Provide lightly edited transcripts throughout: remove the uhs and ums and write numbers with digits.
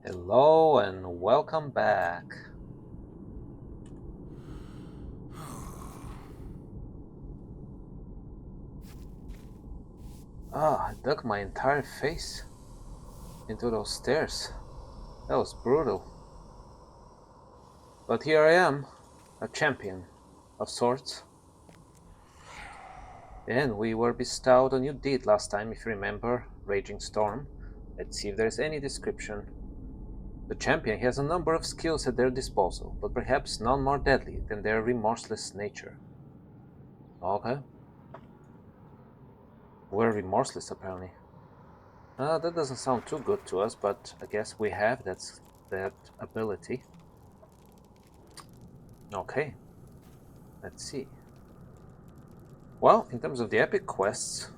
Hello and welcome back. I dug my entire face into those stairs. That was brutal. But here I am, a champion of sorts. And we were bestowed a new deed last time, if you remember, Raging Storm. Let's see if there's any description. The champion has a number of skills at their disposal, but perhaps none more deadly than their remorseless nature. Okay. We're remorseless, apparently. That doesn't sound too good to us, but I guess we have that ability. Okay, let's see. Well, in terms of the epic quests,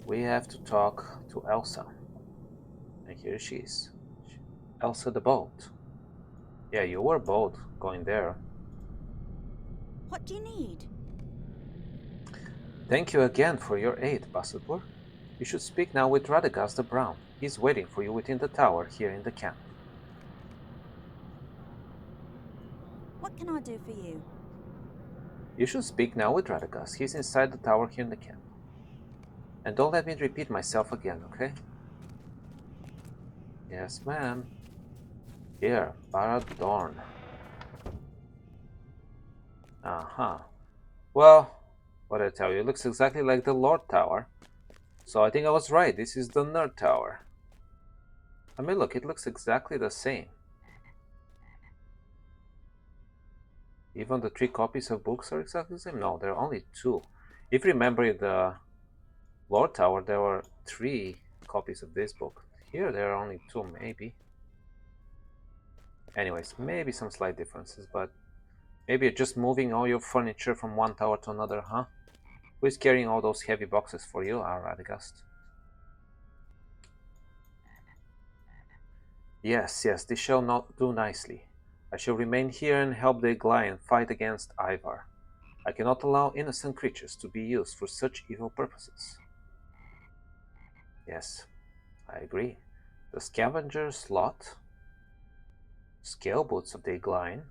we have to talk to Elsa. And here she is. Elsa the boat. Yeah, you were bold going there. What do you need? Thank you again for your aid, Bassetpur. You should speak now with Radagast the Brown. He's waiting for you within the tower here in the camp. What can I do for you? You should speak now with Radagast. He's inside the tower here in the camp. And don't let me repeat myself again, okay? Yes, ma'am. Here, Baradorn. Uh-huh. Well, what did I tell you? It looks exactly like the Lord Tower. So I think I was right. This is the Nerd Tower. I mean, look, it looks exactly the same. Even the 3 copies of books are exactly the same. No, there are only 2. If you remember in the Lord Tower, there were 3 copies of this book. Here, there are only 2, maybe. Anyways, maybe some slight differences, but maybe you're just moving all your furniture from one tower to another, huh? Who is carrying all those heavy boxes for you, Radagast? Yes, yes, this shall not do nicely. I shall remain here and help the Glyon fight against Ivar. I cannot allow innocent creatures to be used for such evil purposes. Yes, I agree. The Scavenger's Lot, Scale Boots of the Glyon,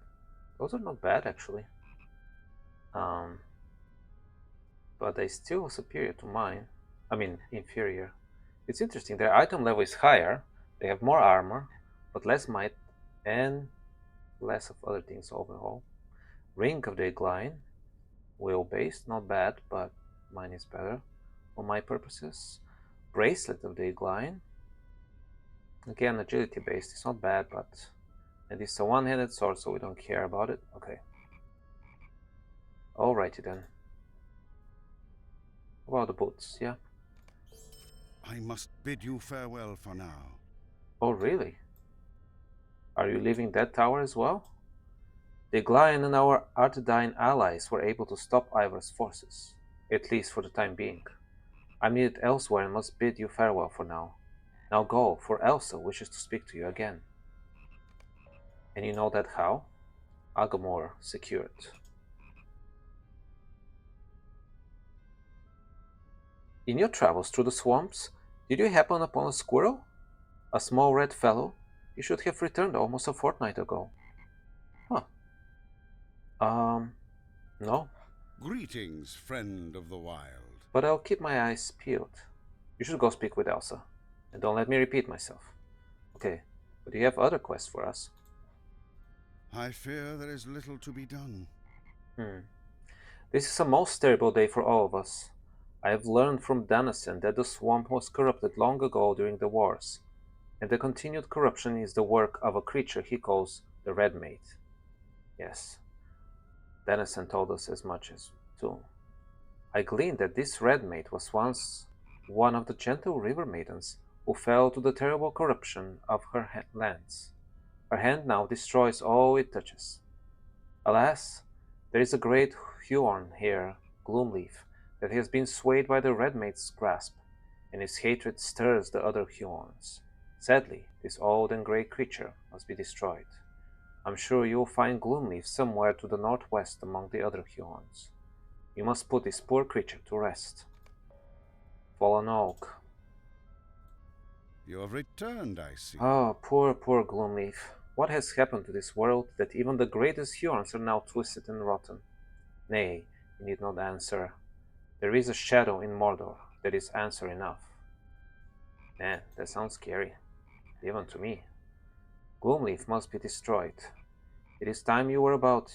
those are not bad actually. Um, but they still superior to mine. I mean, inferior. It's interesting, their item level is higher, they have more armor, but less might and less of other things overall. Ring of the Glyon, wheel-based, not bad, but mine is better for my purposes. Bracelet of the Glyon, again agility-based, it's not bad, but and it's a one-handed sword, so we don't care about it. Okay. Alrighty then. What about the boots? Yeah. I must bid you farewell for now. Oh really? Are you leaving that tower as well? The Glyon and our Artedyne allies were able to stop Ivar's forces, at least for the time being. I'm needed elsewhere and must bid you farewell for now. Now go, for Elsa wishes to speak to you again. And you know that how? Agamor secured. In your travels through the swamps, did you happen upon a squirrel? A small red fellow? You should have returned almost a fortnight ago. Huh. Um, no. Greetings, friend of the wild. But I'll keep my eyes peeled. You should go speak with Elsa. And don't let me repeat myself. Okay, but you have other quests for us. I fear there is little to be done. This is a most terrible day for all of us. I have learned from Dennison that the swamp was corrupted long ago during the wars, and the continued corruption is the work of a creature he calls the Red Mate. Yes, Dennison told us as much as too. I gleaned that this Red Mate was once one of the gentle river maidens who fell to the terrible corruption of her lands. Her hand now destroys all it touches. Alas, there is a great Huorn here, Gloomleaf, that has been swayed by the Red Mate's grasp, and his hatred stirs the other Huorns. Sadly, this old and grey creature must be destroyed. I'm sure you'll find Gloomleaf somewhere to the northwest among the other Huorns. You must put this poor creature to rest. Fallen Oak. You have returned, I see. Oh, poor, poor Gloomleaf. What has happened to this world that even the greatest Hurons are now twisted and rotten? Nay, you need not answer. There is a shadow in Mordor that is answer enough. Man, that sounds scary, even to me. Gloomleaf must be destroyed. It is time you were about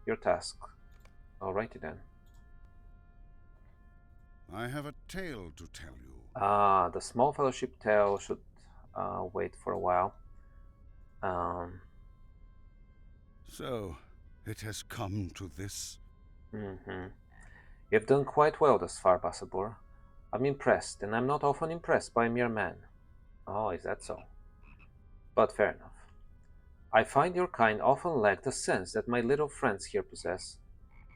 your task. Alrighty then. I have a tale to tell you. Ah, the small fellowship tale should wait for a while. Um, So, it has come to this. mhm. You've done quite well thus far, Basabur. I'm impressed, and I'm not often impressed by a mere man. Oh, is that so? But fair enough. I find your kind often lack the sense that my little friends here possess.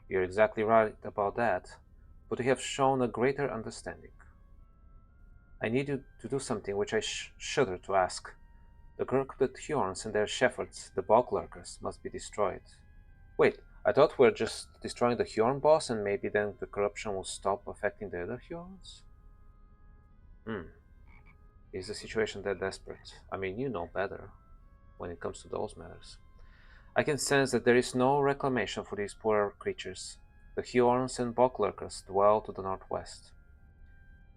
You're exactly right about that, but you have shown a greater understanding. I need you to do something which I shudder to ask. The corrupted Hurons and their shepherds, the bog lurkers, must be destroyed. Wait, I thought we were just destroying the Huron boss and maybe then the corruption will stop affecting the other Hurons? Hmm, is the situation that desperate? I mean, you know better when it comes to those matters. I can sense that there is no reclamation for these poor creatures. The Hurons and bog lurkers dwell to the northwest.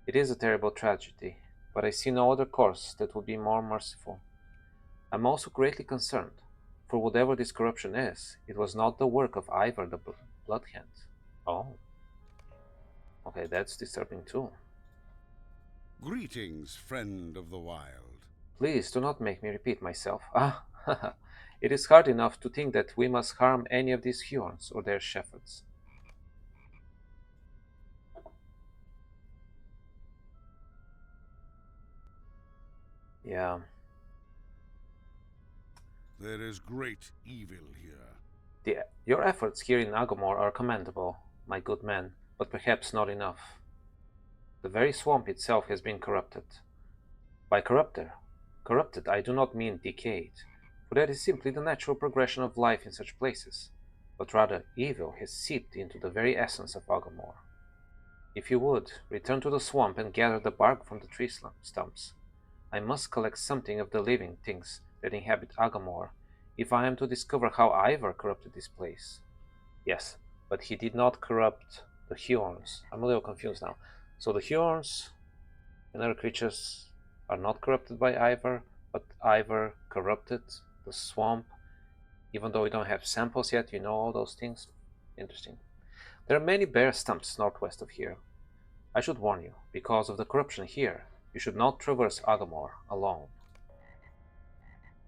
It is a terrible tragedy, but I see no other course that would be more merciful. I am also greatly concerned, for whatever this corruption is, it was not the work of Ivor the Bloodhand. Oh, okay, that's disturbing too. Greetings, friend of the wild. Please do not make me repeat myself. Ah, it is hard enough to think that we must harm any of these Hurons or their shepherds. Yeah, There is great evil here. your efforts here in Agomor are commendable, my good man, but perhaps not enough. The very swamp itself has been corrupted. By corrupted I do not mean decayed, for that is simply the natural progression of life in such places, but rather evil has seeped into the very essence of Agomor. If you would, return to the swamp and gather the bark from the tree stumps. I must collect something of the living things that inhabit Agomor if I am to discover how Ivor corrupted this place. Yes, but he did not corrupt the Hurons. I'm a little confused now. So the Hurons and other creatures are not corrupted by Ivor, but Ivor corrupted the swamp. Even though we don't have samples yet, you know all those things. Interesting. There are many bare stumps northwest of here. I should warn you, because of the corruption here, you should not traverse Agamor alone.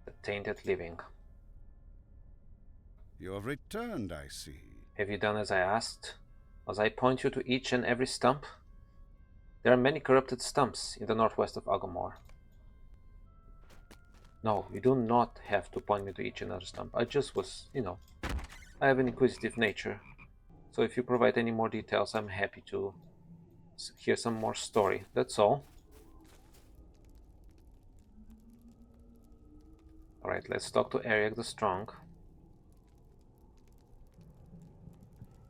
The tainted living. You have returned, I see. Have you done as I asked? Must I point you to each and every stump? There are many corrupted stumps in the northwest of Agamor. No, you do not have to point me to each and every stump. I just was, I have an inquisitive nature. So if you provide any more details, I'm happy to hear some more story. That's all. Alright, let's talk to Eric the Strong.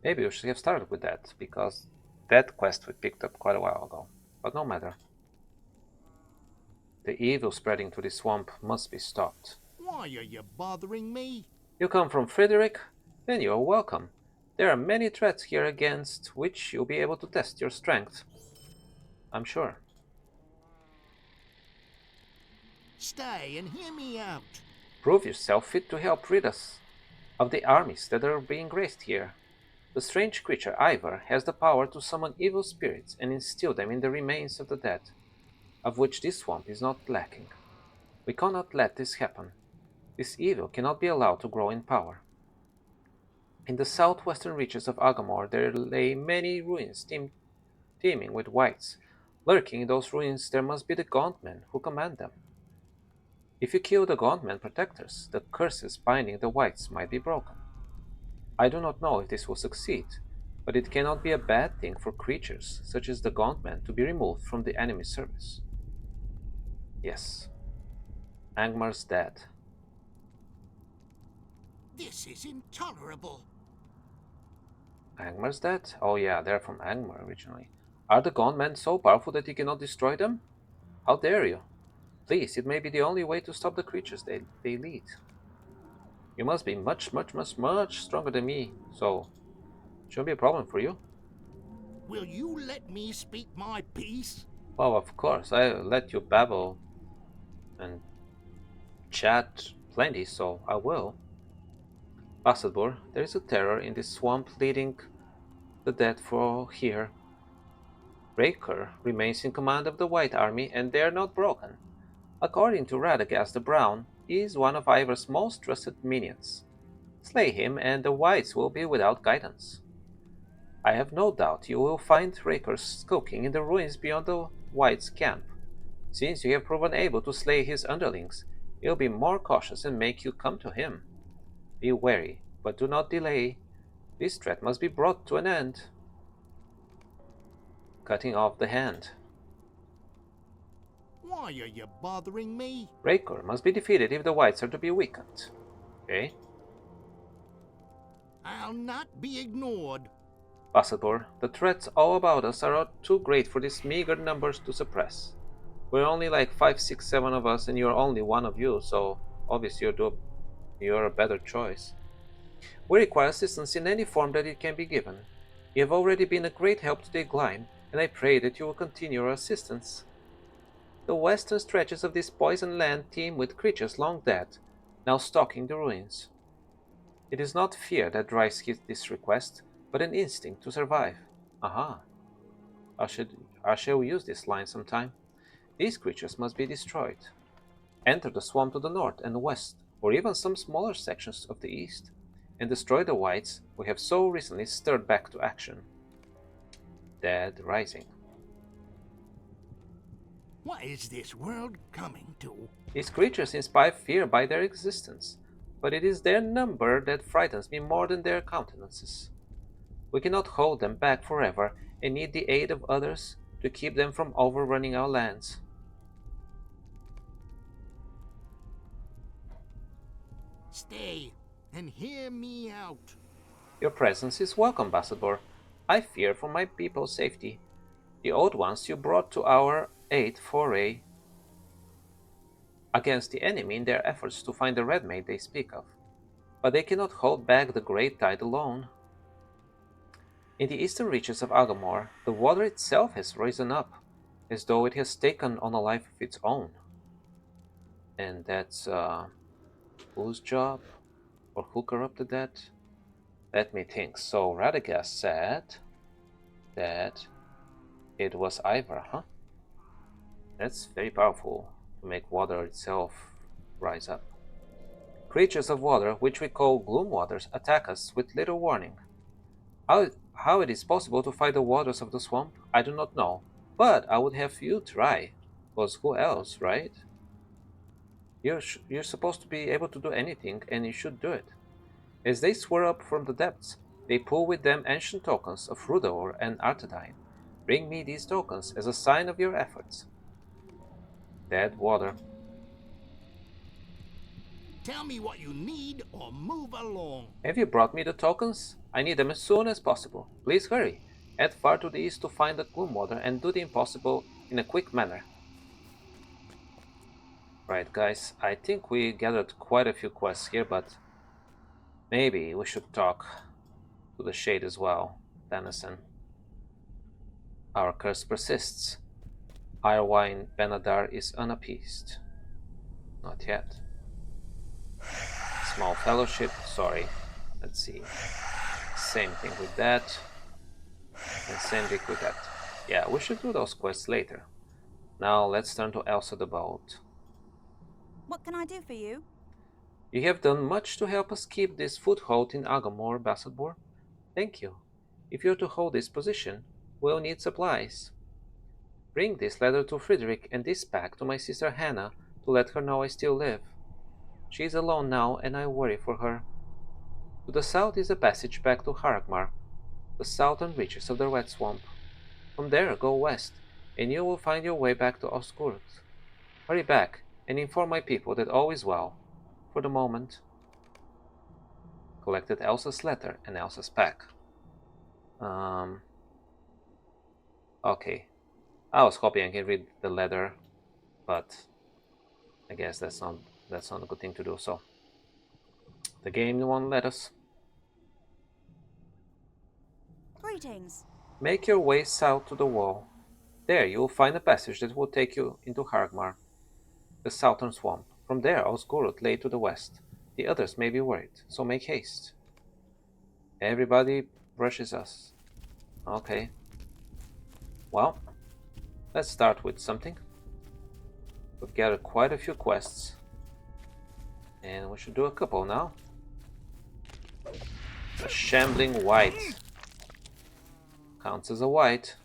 Maybe we should have started with that, because that quest we picked up quite a while ago. But no matter. The evil spreading to the swamp must be stopped. Why are you bothering me? You come from Frederick? Then you are welcome. There are many threats here against which you'll be able to test your strength. I'm sure. Stay and hear me out. Prove yourself fit to help rid us of the armies that are being raised here. The strange creature Ivor has the power to summon evil spirits and instill them in the remains of the dead, of which this swamp is not lacking. We cannot let this happen. This evil cannot be allowed to grow in power. In the southwestern reaches of Agamor there lay many ruins teeming with wights. Lurking in those ruins there must be the Gauntmen who command them. If you kill the Gauntmen protectors, the curses binding the wights might be broken. I do not know if this will succeed, but it cannot be a bad thing for creatures such as the Gauntmen to be removed from the enemy's service. Yes, Angmar's dead. This is intolerable. Angmar's dead? Oh yeah, they're from Angmar originally. Are the Gauntmen so powerful that you cannot destroy them? How dare you? Please, it may be the only way to stop the creatures they lead. You must be much stronger than me, so shouldn't be a problem for you. Will you let me speak my piece? Well, of course, I let you babble and chat plenty, so I will. Bassador, there is a terror in this swamp leading the dead for here. Raker remains in command of the White Army, and they are not broken. According to Radagast the Brown, he is one of Ivor's most trusted minions. Slay him, and the Whites will be without guidance. I have no doubt you will find Raker skulking in the ruins beyond the Whites' camp. Since you have proven able to slay his underlings, he'll be more cautious and make you come to him. Be wary, but do not delay. This threat must be brought to an end. Cutting off the hand. Why are you bothering me? Raker must be defeated if the Whites are to be weakened. Okay? I'll not be ignored. Passador, the threats all about us are too great for these meager numbers to suppress. We're only like 5, 6, 7 of us, and you're only one of you, so obviously you're a better choice. We require assistance in any form that it can be given. You have already been a great help to the Gleim, and I pray that you will continue your assistance. The western stretches of this poisoned land teem with creatures long dead, now stalking the ruins. It is not fear that drives this request, but an instinct to survive. Aha, I shall use this line sometime. These creatures must be destroyed. Enter the swamp to the north and west, or even some smaller sections of the east, and destroy the whites we have so recently stirred back to action. Dead Rising. What is this world coming to? These creatures inspire fear by their existence, but it is their number that frightens me more than their countenances. We cannot hold them back forever and need the aid of others to keep them from overrunning our lands. Stay and hear me out. Your presence is welcome, Ambassador. I fear for my people's safety. The old ones you brought to our aid foray against the enemy in their efforts to find the red maid they speak of. But they cannot hold back the great tide alone. In the eastern reaches of Agamor, the water itself has risen up, as though it has taken on a life of its own. And that's whose job? Or who corrupted that? Let me think. So Radagast said that it was Ivor, huh? That's very powerful to make water itself rise up. Creatures of water, which we call gloom waters, attack us with little warning. How it is possible to fight the waters of the swamp, I do not know, but I would have you try. Because who else, right? You're supposed to be able to do anything, and you should do it. As they swirl up from the depths, they pull with them ancient tokens of Rudor and Artadine. Bring me these tokens as a sign of your efforts. Dead water. Tell me what you need or move along. Have you brought me the tokens? I need them as soon as possible. Please hurry. Head far to the east to find the gloom water and do the impossible in a quick manner. Right, guys, I think we gathered quite a few quests here, but maybe we should talk to the Shade as well, Dennison. Our curse persists. Irwine Benadar is unappeased. Not yet. Small fellowship, sorry. Let's see. Same thing with that. And same thing with that. Yeah, we should do those quests later. Now let's turn to Elsa the Bold. What can I do for you? You have done much to help us keep this foothold in Agamor, Bassador. Thank you. If you're to hold this position, we'll need supplies. Bring this letter to Frederick and this pack to my sister Hannah to let her know I still live. She is alone now and I worry for her. To the south is a passage back to Haragmar, the southern reaches of the Red Swamp. From there go west, and you will find your way back to Osgurth. Hurry back and inform my people that all is well. For the moment. Collected Elsa's letter and Elsa's pack. Okay. I was hoping I can read the letter, but guess that's not a good thing to do. So the game won't let us. Greetings. Make your way south to the wall. There you will find a passage that will take you into Hargmar, the southern swamp. From there Osgurut lay to the west. The others may be worried, so make haste. Everybody brushes us. Okay. Well, let's start with something. We've gathered quite a few quests. And we should do a couple now. A shambling white. Counts as a white.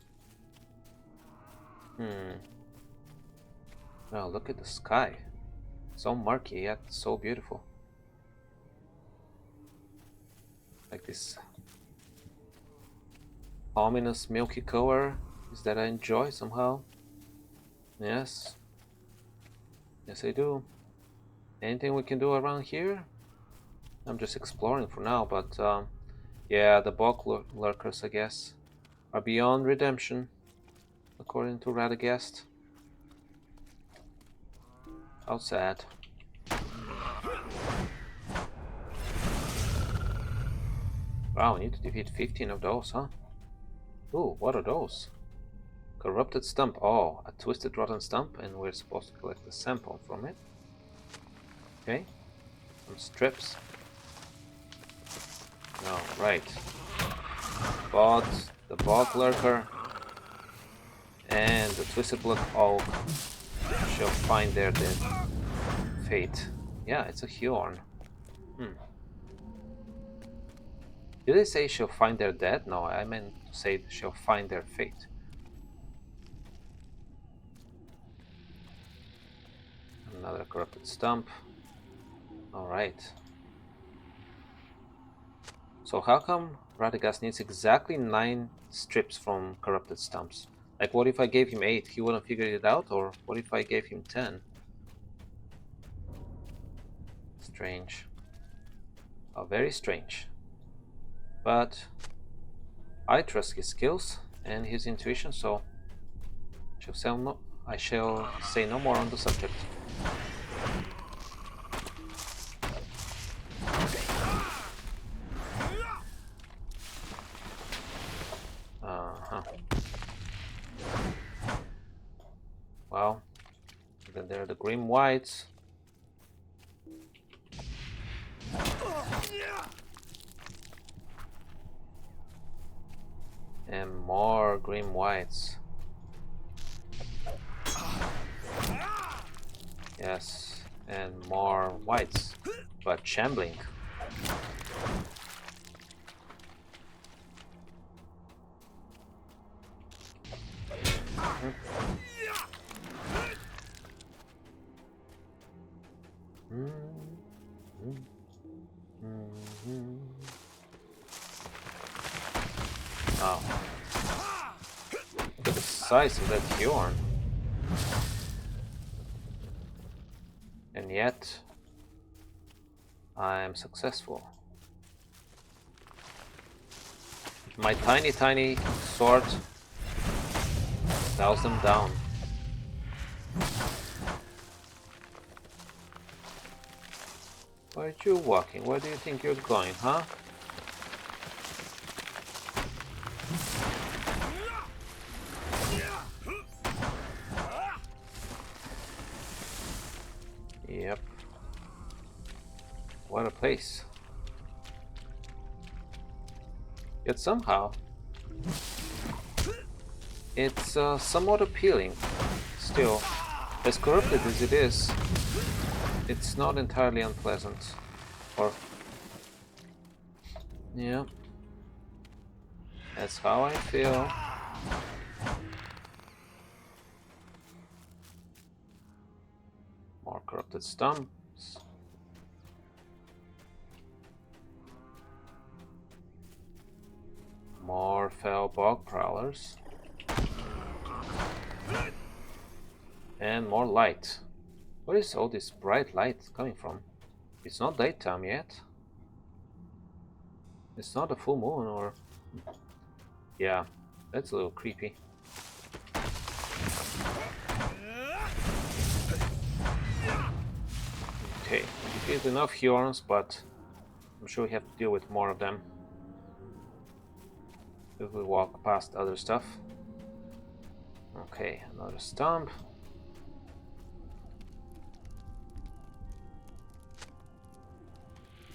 Oh, look at the sky. So murky, yet so beautiful. Like this ominous milky color is that I enjoy somehow. Yes. Yes, I do. Anything we can do around here? I'm just exploring for now, but yeah, the bog lurkers, I guess, are beyond redemption, according to Radagast. How sad. Wow, we need to defeat 15 of those, huh? Ooh, what are those? Corrupted stump. Oh, a twisted rotten stump, and we're supposed to collect a sample from it. Okay. Some strips. No, right. Bot, the bog lurker, and the twisted blood oak shall find their fate. Yeah, it's a Hjorn. Did they say shall find their dead? No, I meant to say shall find their fate. Another corrupted stump. Alright. So how come Radagast needs exactly 9 strips from corrupted stumps? Like, what if I gave him 8? He wouldn't figure it out? Or what if I gave him 10? Strange. Oh, very strange. But I trust his skills and his intuition, so I shall say no more on the subject. Well, then there are the Grim Whites. And more Grim Whites. Yes, and more whites, but shambling. Oh. Look at the size of that Hjorn. And yet, I am successful. My tiny sword bows them down. Where are you walking? Where do you think you're going, huh? Yep. What a place. Yet somehow, it's somewhat appealing. Still, as corrupted as it is, it's not entirely unpleasant. Or, yeah, that's how I feel. More corrupted stumps. More fell bog prowlers. And more light. Where is all this bright light coming from? It's not daytime yet. It's not a full moon or... Yeah, that's a little creepy. Okay, we defeated enough Hurons, but I'm sure we have to deal with more of them if we walk past other stuff. Okay, another stump.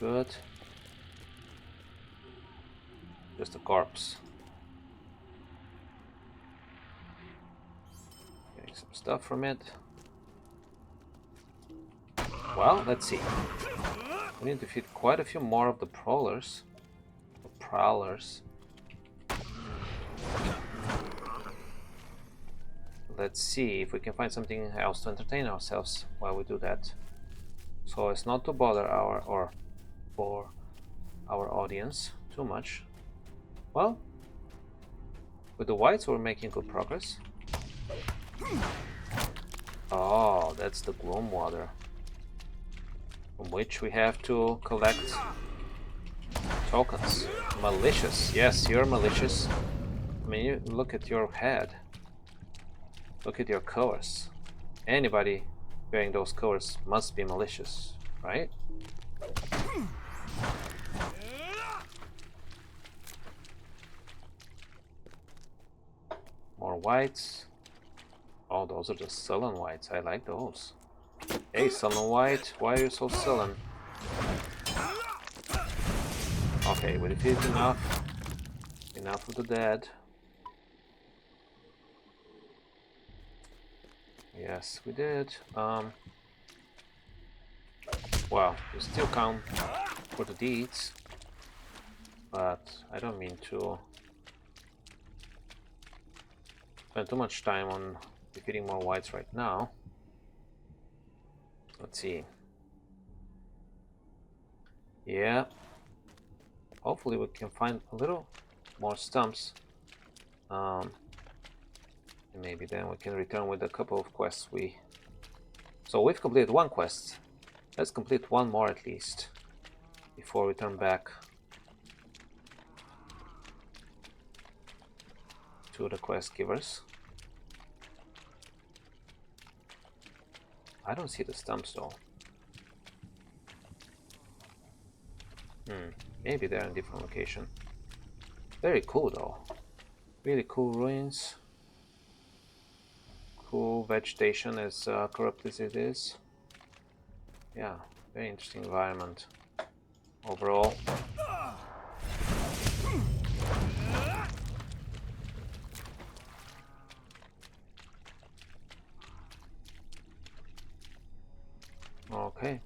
Good. Just a corpse. Getting some stuff from it. Well, let's see. We need to defeat quite a few more of the prowlers. Or prowlers. Let's see if we can find something else to entertain ourselves while we do that. So as not to bother our or bore our audience too much. Well, with the whites we're making good progress. Oh, that's the gloom water, from which we have to collect tokens. Malicious. Yes, you're malicious. I mean, you look at your head. Look at your colors. Anybody wearing those colors must be malicious, right? More whites. Oh, those are the sullen whites. I like those. Hey, sullen white, why are you so sullen? Okay, we defeated enough. Enough of the dead. Yes, we did. Well, we still count for the deeds, but I don't mean to spend too much time on defeating more whites right now. Let's see. Yeah. Hopefully we can find a little more stumps. And maybe then we can return with a couple of quests So we've completed one quest. Let's complete one more at least before we turn back to the quest givers. I don't see the stumps though. Maybe they're in a different location. Very cool though. Really cool ruins. Cool vegetation, as corrupt as it is. Yeah, very interesting environment overall. Okay.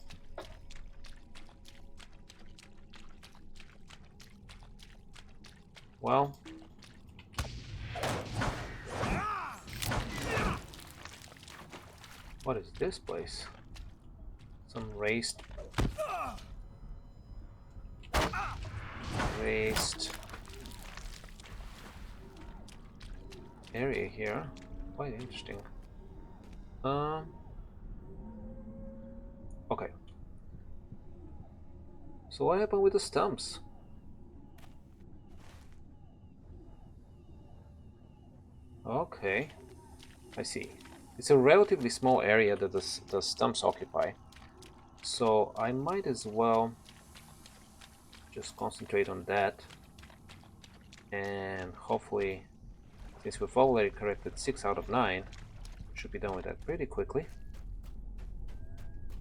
Well, what is this place? Some raised area here. Quite interesting. Okay. So what happened with the stumps? Okay, I see. It's a relatively small area that the stumps occupy. So I might as well just concentrate on that. And hopefully, since we've already corrected 6 out of 9, we should be done with that pretty quickly.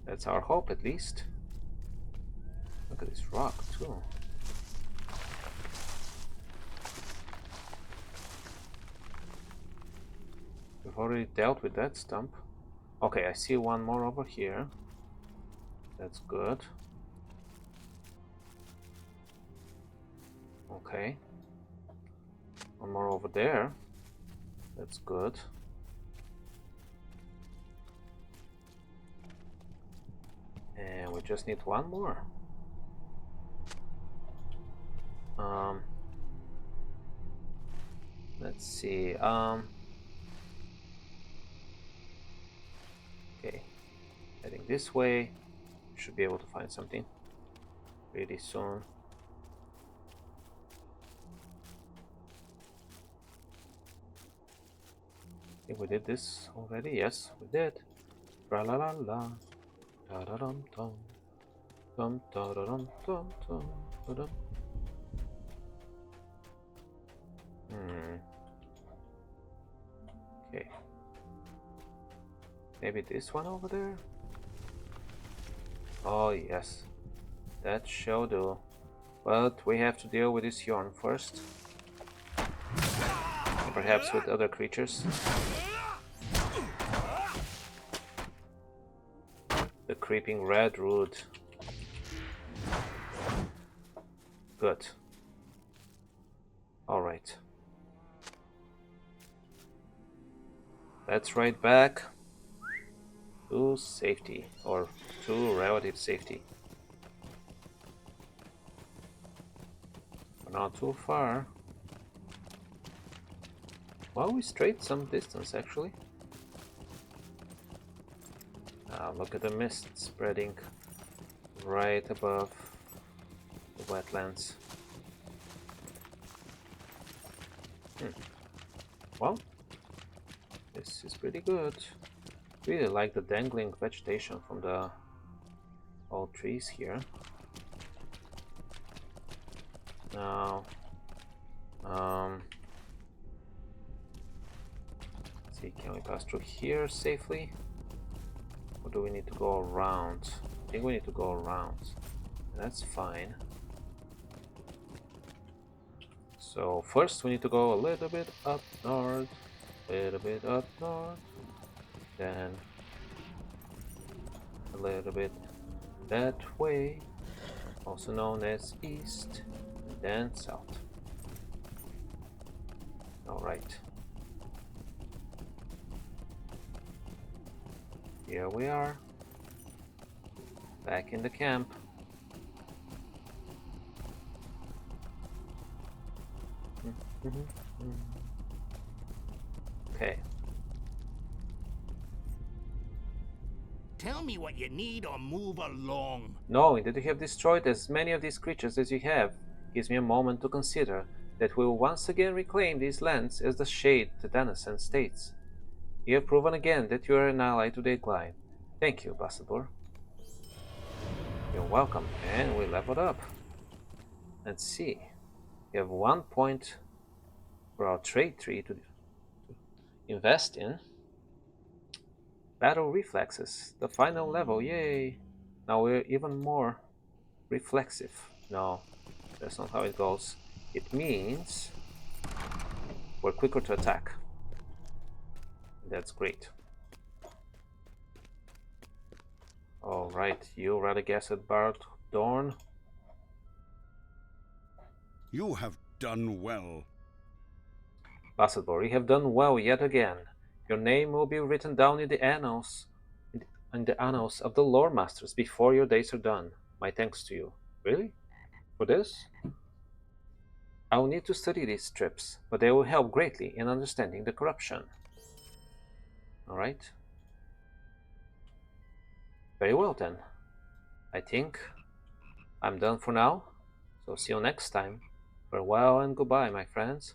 That's our hope, at least. Look at this rock, too. We've already dealt with that stump. Okay, I see one more over here. That's good. Okay. One more over there. That's good. And we just need one more. Let's see. Okay. Heading this way. Should be able to find something pretty soon. I think we did this already. Yes, we did. Tra la la la. Da-da-dum-dum. Dum-da-da-dum-dum-dum. Da-dum. Okay. Maybe this one over there? Oh yes, that shall do. But we have to deal with this yarn first. And perhaps with other creatures. The creeping red root. Good. Alright. Let's ride back to safety, or to relative safety. We're not too far. Well, we strayed some distance actually. Look at the mist spreading right above the wetlands. Well, this is pretty good. Really like the dangling vegetation from the old trees here. Now, let's see, can we pass through here safely? Or do we need to go around? I think we need to go around. That's fine. So first we need to go a little bit up north, then a little bit that way, also known as east, and then south. Alright. Here we are, back in the camp. Okay. Tell me what you need or move along. Knowing that you have destroyed as many of these creatures as you have gives me a moment to consider that we will once again reclaim these lands as the shade the Denizen states. You have proven again that you are an ally to the Incline. Thank you, Ambassador. You're welcome, and we leveled up. Let's see. We have 1 point for our trade tree to invest in. Battle reflexes, the final level, yay! Now we're even more reflexive. No, that's not how it goes. It means we're quicker to attack. That's great. Alright, you Radagast Bard Dorn. You have done well. Ambassador, you have done well yet again. Your name will be written down in the annals of the lore masters before your days are done. My thanks to you. Really? For this? I will need to study these strips, but they will help greatly in understanding the corruption. Alright. Very well then. I think I'm done for now, so see you next time. Farewell and goodbye, my friends.